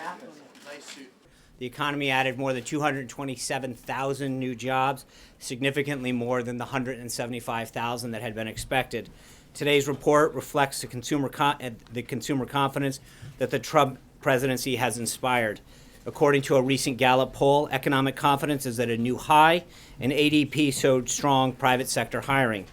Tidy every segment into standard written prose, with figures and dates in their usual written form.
happened. Nice suit. The economy added more than 227,000 new jobs, significantly more than the 175,000 that had been expected. Today's report reflects the consumer confidence that the Trump presidency has inspired. According to a recent Gallup poll, economic confidence is at a new high, and ADP showed strong private sector hiring.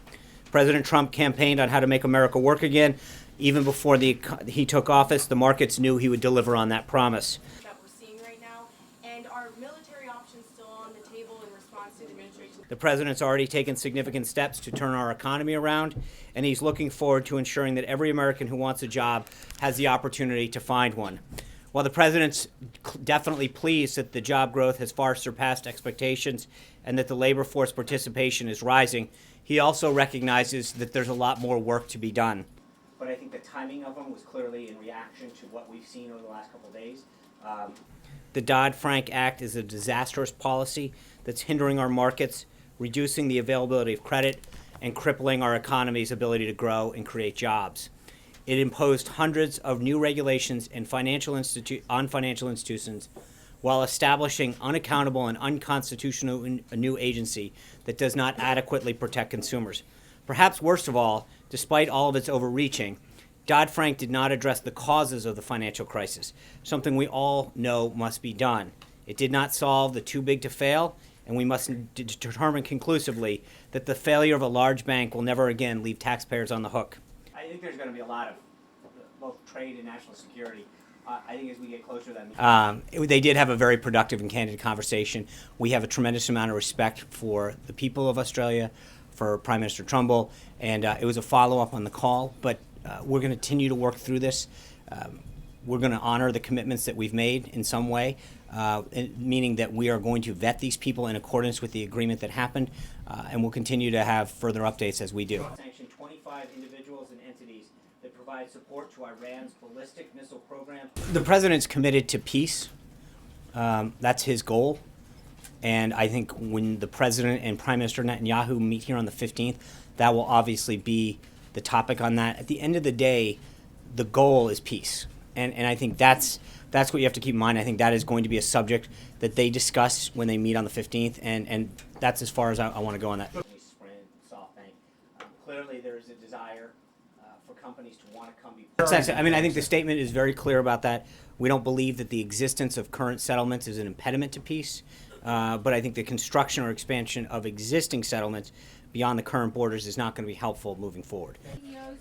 President Trump campaigned on how to make America work again. Even before he took office, the markets knew he would deliver on that promise. That we're seeing right now, and are military options still on the table in response to the administration? The president's already taken significant steps to turn our economy around, and he's looking forward to ensuring that every American who wants a job has the opportunity to find one. While the president's definitely pleased that the job growth has far surpassed expectations and that the labor force participation is rising, he also recognizes that there's a lot more work to be done. But I think the timing of them was clearly in reaction to what we've seen over the last couple of days. The Dodd-Frank Act is a disastrous policy that's hindering our markets, reducing the availability of credit, and crippling our economy's ability to grow and create jobs. It imposed hundreds of new regulations on financial institutions while establishing unaccountable and unconstitutional a new agency that does not adequately protect consumers. Perhaps worst of all, despite all of its overreaching, Dodd-Frank did not address the causes of the financial crisis, something we all know must be done. It did not solve the too big to fail, and we must determine conclusively that the failure of a large bank will never again leave taxpayers on the hook. I think there's going to be a lot of both trade and national security. I think as we get closer to that. They did have a very productive and candid conversation. We have a tremendous amount of respect for the people of Australia, for Prime Minister Trumbull, and it was a follow-up on the call, but we're going to continue to work through this. We're going to honor the commitments that we've made in some way, meaning that we are going to vet these people in accordance with the agreement that happened, and we'll continue to have further updates as we do. Sanctioned 25 individuals and entities that provide support to Iran's ballistic missile program. The president's committed to peace. That's his goal. And I think when the president and Prime Minister Netanyahu meet here on the 15th, that will obviously be the topic on that. At the end of the day, the goal is peace. And I think that's what you have to keep in mind. I think that is going to be a subject that they discuss when they meet on the 15th, and that's as far as I want to go on that. Clearly there is a desire for companies to want to come be part of it. I mean, I think the statement is very clear about that. We don't believe that the existence of current settlements is an impediment to peace. But I think the construction or expansion of existing settlements beyond the current borders is not going to be helpful moving forward. CEOs